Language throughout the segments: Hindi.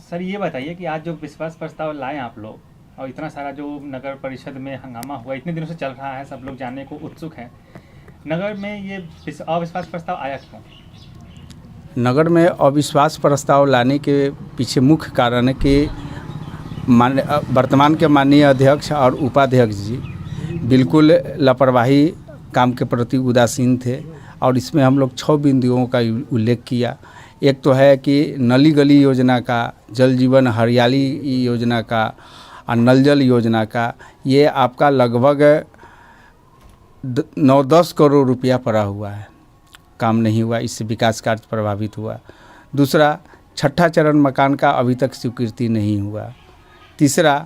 सर ये बताइए कि आज जो विश्वास प्रस्ताव लाए आप लोग और इतना सारा जो नगर परिषद में हंगामा हुआ इतने दिनों से चल रहा है, सब लोग जानने को उत्सुक हैं, नगर में ये अविश्वास प्रस्ताव आया क्यों? नगर में अविश्वास प्रस्ताव लाने के पीछे मुख्य कारण है कि वर्तमान के माननीय अध्यक्ष और उपाध्यक्ष जी बिल्कुल लापरवाही काम के प्रति उदासीन थे। और इसमें हम लोग 6 बिंदुओं का उल्लेख किया। एक तो है कि नली गली योजना का, जल जीवन हरियाली योजना का और नल जल योजना का, ये आपका लगभग 9-10 करोड़ रुपया पड़ा हुआ है, काम नहीं हुआ, इससे विकास कार्य प्रभावित हुआ। दूसरा, छठा चरण मकान का अभी तक स्वीकृति नहीं हुआ। तीसरा,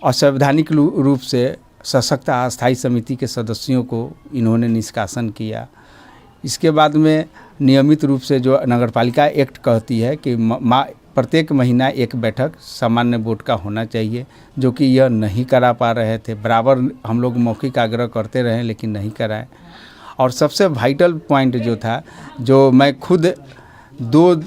असंवैधानिक रूप से सशक्त अस्थायी समिति के सदस्यों को इन्होंने निष्कासन किया। इसके बाद में नियमित रूप से जो नगरपालिका एक्ट कहती है कि प्रत्येक महीना एक बैठक सामान्य बोर्ड का होना चाहिए, जो कि यह नहीं करा पा रहे थे। बराबर हम लोग मौखिक आग्रह करते रहे लेकिन नहीं कराएं। और सबसे वाइटल पॉइंट जो था, जो मैं खुद 2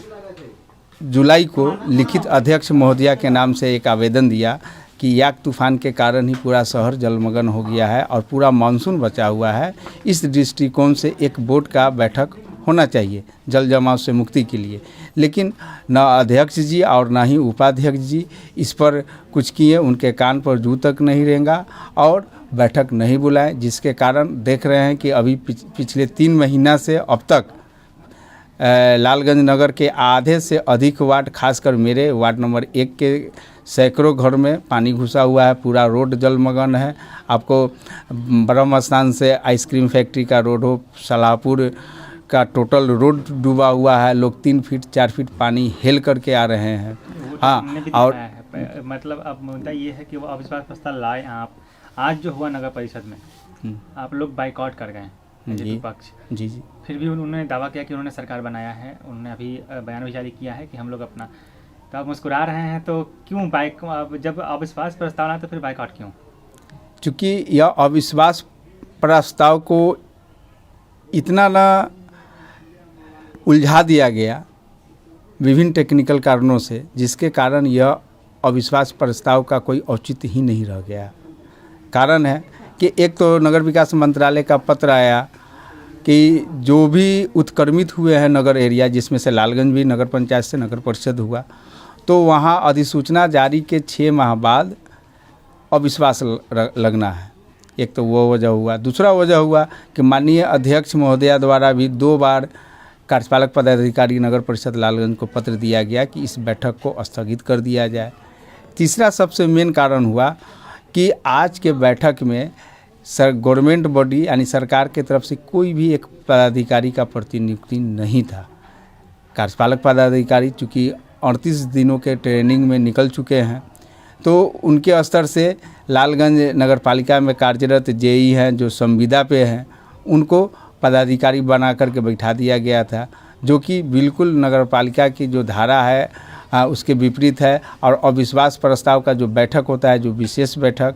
जुलाई को लिखित अध्यक्ष महोदया के नाम से एक आवेदन दिया कि याक तूफान के कारण ही पूरा शहर जलमग्न हो गया है और पूरा मानसून बचा हुआ है। इस दृष्टिकोण से एक बोर्ड का बैठक होना चाहिए जल जमाव से मुक्ति के लिए। लेकिन न अध्यक्ष जी और न ही उपाध्यक्ष जी इस पर कुछ किए, उनके कान पर जू तक नहीं रेंगा और बैठक नहीं बुलाए, जिसके कारण देख रहे हैं कि अभी पिछले 3 महीना से अब तक लालगंज नगर के आधे से अधिक वार्ड, खासकर मेरे वार्ड नंबर 1 के सैकड़ों घर में पानी घुसा हुआ है। पूरा रोड जलमग्न है। आपको ब्रह्म स्थान से आइसक्रीम फैक्ट्री का रोड हो, सलाहपुर का टोटल रोड डूबा हुआ है। लोग 3 फीट 4 फीट पानी हेल करके आ रहे हैं। हाँ, और मतलब अब मुद्दा ये है कि वो अविश्वास प्रस्ताव लाए आप, आज जो हुआ नगर परिषद में आप लोग बाइकआउट कर गए जी पक्ष। जी। फिर भी उन्होंने दावा किया कि उन्होंने सरकार बनाया है, उन्होंने अभी बयान भी जारी किया है कि हम लोग अपना, तो आप मुस्कुरा रहे हैं, तो क्यों जब अविश्वास प्रस्ताव आया तो फिर बाइकआउट क्यों? चूँकि यह अविश्वास प्रस्ताव को इतना ना उलझा दिया गया विभिन्न टेक्निकल कारणों से, जिसके कारण यह अविश्वास प्रस्ताव का कोई औचित्य ही नहीं रह गया। कारण है कि एक तो नगर विकास मंत्रालय का पत्र आया कि जो भी उत्क्रमित हुए हैं नगर एरिया, जिसमें से लालगंज भी नगर पंचायत से नगर परिषद हुआ, तो वहाँ अधिसूचना जारी के 6 माह बाद अविश्वास लगना है। एक तो वो वजह हुआ। दूसरा वजह हुआ कि माननीय अध्यक्ष महोदया द्वारा भी 2 बार कार्यपालक पदाधिकारी नगर परिषद लालगंज को पत्र दिया गया कि इस बैठक को स्थगित कर दिया जाए। तीसरा सबसे मेन कारण हुआ कि आज के बैठक में गवर्नमेंट बॉडी यानी सरकार के तरफ से कोई भी एक पदाधिकारी का प्रतिनियुक्ति नहीं था। कार्यपालक पदाधिकारी चूँकि 38 दिनों के ट्रेनिंग में निकल चुके हैं, तो उनके स्तर से लालगंज नगर पालिका में कार्यरत जेई हैं जो संविदा पे हैं, उनको पदाधिकारी बना करके बैठा दिया गया था, जो कि बिल्कुल नगर पालिका की जो धारा है उसके विपरीत है। और अविश्वास प्रस्ताव का जो बैठक होता है, जो विशेष बैठक,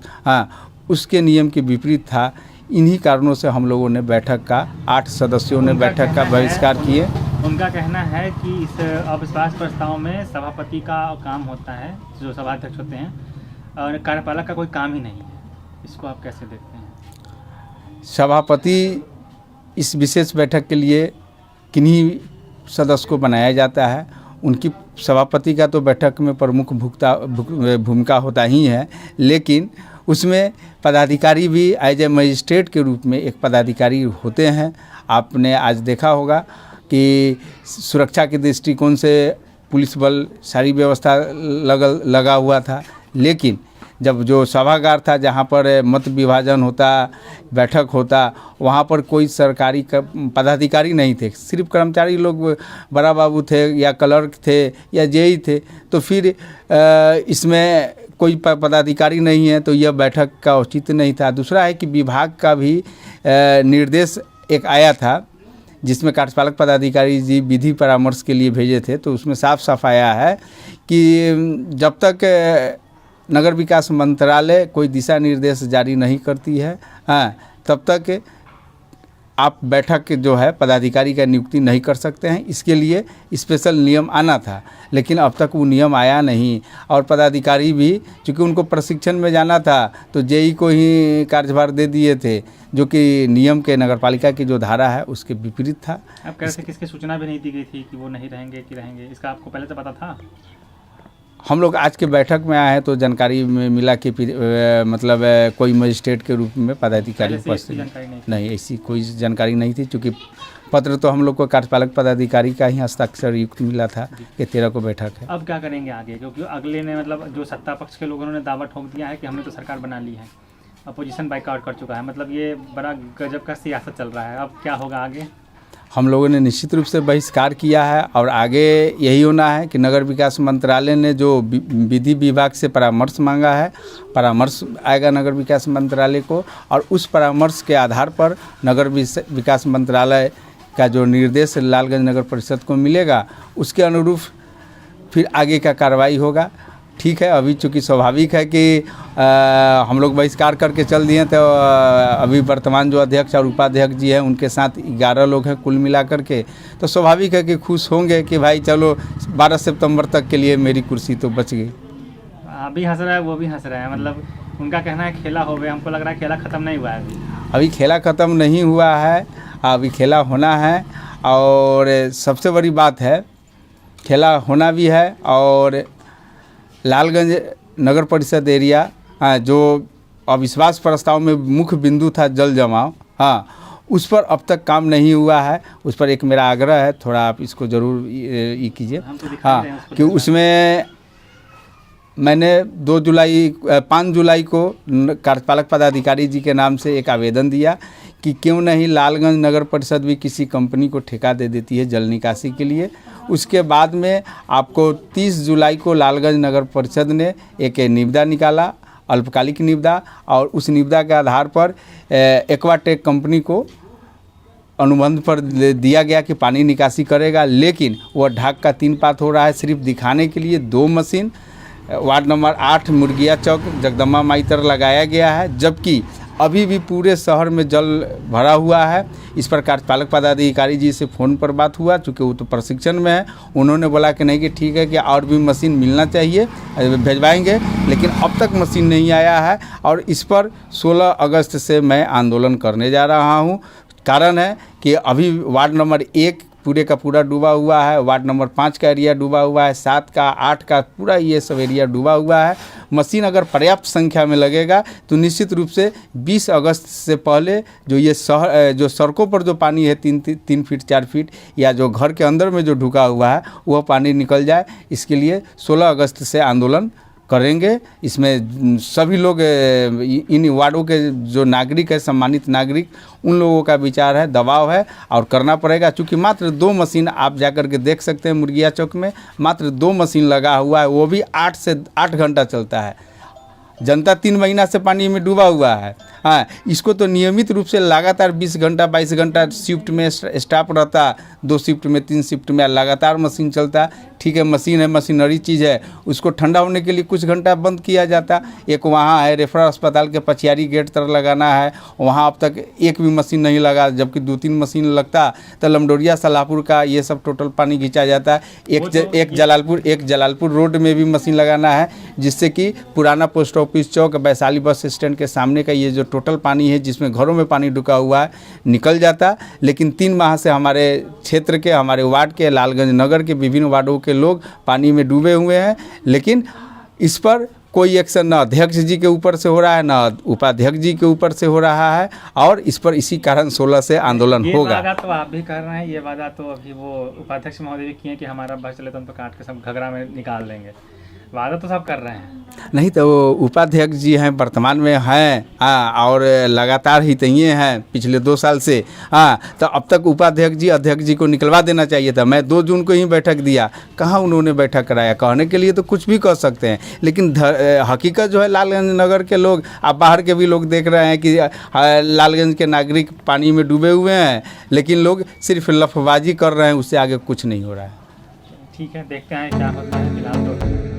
उसके नियम के विपरीत था। इन्हीं कारणों से हम लोगों ने बैठक का 8 सदस्यों ने बैठक का बहिष्कार किए। उनका कहना है कि इस अविश्वास प्रस्ताव में सभापति का काम होता है, जो सभाध्यक्ष होते हैं, और कार्यपालक का कोई काम ही नहीं है। इसको आप कैसे देखते हैं? सभापति इस विशेष बैठक के लिए किन्हीं सदस्य को बनाया जाता है। उनकी सभापति का तो बैठक में प्रमुख भूमिका होता ही है, लेकिन उसमें पदाधिकारी भी एज ए मजिस्ट्रेट के रूप में एक पदाधिकारी होते हैं। आपने आज देखा होगा कि सुरक्षा के दृष्टिकोण से पुलिस बल सारी व्यवस्था लगा हुआ था, लेकिन जब जो सभागार था जहाँ पर मत विभाजन होता, बैठक होता, वहाँ पर कोई सरकारी पदाधिकारी नहीं थे। सिर्फ कर्मचारी लोग, बड़ा बाबू थे या क्लर्क थे या जेई थे। तो फिर इसमें कोई पदाधिकारी नहीं है, तो यह बैठक का औचित्य नहीं था। दूसरा है कि विभाग का भी निर्देश एक आया था, जिसमें कार्यपालक पदाधिकारी जी विधि परामर्श के लिए भेजे थे। तो उसमें साफ साफ आया है कि जब तक नगर विकास मंत्रालय कोई दिशा निर्देश जारी नहीं करती है, तब तक आप बैठक जो है पदाधिकारी का नियुक्ति नहीं कर सकते हैं। इसके लिए स्पेशल नियम आना था, लेकिन अब तक वो नियम आया नहीं। और पदाधिकारी भी चूँकि उनको प्रशिक्षण में जाना था तो जेई को ही कार्यभार दे दिए थे, जो कि नियम के नगरपालिका की जो धारा है उसके विपरीत था। आप कह रहे थे किसकी सूचना भी नहीं दी गई थी कि वो नहीं रहेंगे कि रहेंगे, इसका आपको पहले से पता था? हम लोग आज के बैठक में आए हैं तो जानकारी में मिला कि मतलब कोई मजिस्ट्रेट के रूप में पदाधिकारी उपस्थित नहीं, ऐसी कोई जानकारी नहीं थी। चूँकि पत्र तो हम लोग को कार्यपालक पदाधिकारी का ही हस्ताक्षर युक्त मिला था कि 13 को बैठक है। अब क्या करेंगे आगे, क्योंकि अगले ने मतलब जो सत्ता पक्ष के लोगों ने दावा ठोक दिया है कि हमने तो सरकार बना ली है, अपोजिशन बाइकआउट कर चुका है, मतलब ये बड़ा गजब का सियासत चल रहा है। अब क्या होगा आगे? हम लोगों ने निश्चित रूप से बहिष्कार किया है और आगे यही होना है कि नगर विकास मंत्रालय ने जो विधि विभाग से परामर्श मांगा है, परामर्श आएगा नगर विकास मंत्रालय को, और उस परामर्श के आधार पर नगर विकास मंत्रालय का जो निर्देश लालगंज नगर परिषद को मिलेगा उसके अनुरूप फिर आगे का कार्रवाई होगा। ठीक है, अभी चूँकि स्वाभाविक है कि हम लोग बहिष्कार करके चल दिए, तो अभी वर्तमान जो अध्यक्ष और उपाध्यक्ष जी हैं उनके साथ 11 लोग हैं कुल मिलाकर के, तो स्वाभाविक है कि खुश होंगे कि भाई चलो 12 सितंबर तक के लिए मेरी कुर्सी तो बच गई। अभी हंस रहा है, वो भी हंस रहा है, मतलब उनका कहना है खेला हो गया, हमको लग रहा है खेला ख़त्म नहीं हुआ है। अभी खेला ख़त्म नहीं हुआ है, अभी खेला होना है। और सबसे बड़ी बात है खेला होना भी है। और लालगंज नगर परिषद एरिया जो अविश्वास प्रस्ताव में मुख्य बिंदु था जल जमाव, उस पर अब तक काम नहीं हुआ है। उस पर एक मेरा आग्रह है, थोड़ा आप इसको ज़रूर ये कीजिए। कि उसमें मैंने 5 जुलाई को कार्यपालक पदाधिकारी जी के नाम से एक आवेदन दिया कि क्यों नहीं लालगंज नगर परिषद भी किसी कंपनी को ठेका दे देती है जल निकासी के लिए। उसके बाद में आपको 30 जुलाई को लालगंज नगर परिषद ने एक निविदा निकाला, अल्पकालिक निविदा, और उस निविदा के आधार पर एक्वाटेक कंपनी को अनुबंध पर दिया गया कि पानी निकासी करेगा। लेकिन वह ढाक का 3 पात हो रहा है, सिर्फ दिखाने के लिए 2 मशीन वार्ड नंबर 8 मुर्गिया चौक जगदम्बा माई तर लगाया गया है, जबकि अभी भी पूरे शहर में जल भरा हुआ है। इस पर कार्यपालक पदाधिकारी जी से फ़ोन पर बात हुआ, चूँकि वो तो प्रशिक्षण में है। उन्होंने बोला कि नहीं कि ठीक है कि और भी मशीन मिलना चाहिए, भेजवाएंगे, लेकिन अब तक मशीन नहीं आया है। और इस पर 16 अगस्त से मैं आंदोलन करने जा रहा हूँ। कारण है कि अभी वार्ड नंबर 1 पूरे का पूरा डूबा हुआ है, वार्ड नंबर 5 का एरिया डूबा हुआ है, 7 का 8 का पूरा ये सब एरिया डूबा हुआ है। मशीन अगर पर्याप्त संख्या में लगेगा तो निश्चित रूप से 20 अगस्त से पहले जो ये जो सड़कों पर जो पानी है 3 फीट 4 फीट, या जो घर के अंदर में जो ढुका हुआ है वह पानी निकल जाए। इसके लिए 16 अगस्त से आंदोलन करेंगे। इसमें सभी लोग, इन वार्डों के जो नागरिक है, सम्मानित नागरिक, उन लोगों का विचार है, दबाव है और करना पड़ेगा। चूँकि मात्र 2 मशीन आप जाकर के देख सकते हैं, मुर्गिया चौक में मात्र 2 मशीन लगा हुआ है, वो भी 8 से 8 घंटा चलता है। जनता 3 महीना से पानी में डूबा हुआ है। इसको तो नियमित रूप से लगातार 20 घंटा 22 घंटा शिफ्ट में स्टाफ रहता, 2 शिफ्ट में 3 शिफ्ट में लगातार मशीन चलता। ठीक है, मशीन है, मशीनरी चीज़ है, उसको ठंडा होने के लिए कुछ घंटा बंद किया जाता। एक वहाँ है रेफरल अस्पताल के पछियारी गेट तर लगाना है, वहाँ अब तक एक भी मशीन नहीं लगा, जबकि 2-3 मशीन लगता तो लमडोरिया सलाहपुर का ये सब टोटल पानी खींचा जाता। एक जलालपुर रोड में भी मशीन लगाना है, जिससे कि पुराना पोस्ट ऑफिस चौक, वैशाली बस स्टैंड के सामने का ये जो टोटल पानी है जिसमें घरों में पानी ढुका हुआ है निकल जाता। लेकिन 3 माह से हमारे क्षेत्र के, हमारे वार्ड के, लालगंज नगर के विभिन्न वार्डों के लोग पानी में डूबे हुए हैं। लेकिन इस पर कोई एक्शन न अध्यक्ष जी के ऊपर से हो रहा है, न उपाध्यक्ष जी के ऊपर से हो रहा है, और इस पर इसी कारण 16 से आंदोलन होगा। वादा तो आप भी कर रहे हैं, ये वादा तो अभी वो उपाध्यक्ष महोदय भी किए कि हमारा बस चले तो हम तो काट के सब घगरा में निकाल देंगे। वादा तो सब कर रहे हैं। नहीं तो उपाध्यक्ष जी हैं, वर्तमान में हैं, और लगातार ही तइए हैं पिछले 2 साल से। तो अब तक उपाध्यक्ष जी अध्यक्ष जी को निकलवा देना चाहिए था। मैं 2 जून को ही बैठक दिया, कहाँ उन्होंने बैठक कराया। कहने के लिए तो कुछ भी कह सकते हैं, लेकिन हकीकत जो है लालगंज नगर के लोग, आप बाहर के भी लोग देख रहे हैं कि लालगंज के नागरिक पानी में डूबे हुए हैं, लेकिन लोग सिर्फ लफबाजी कर रहे हैं, उससे आगे कुछ नहीं हो रहा है। ठीक है, देखते हैं क्या होता है। फिलहाल तो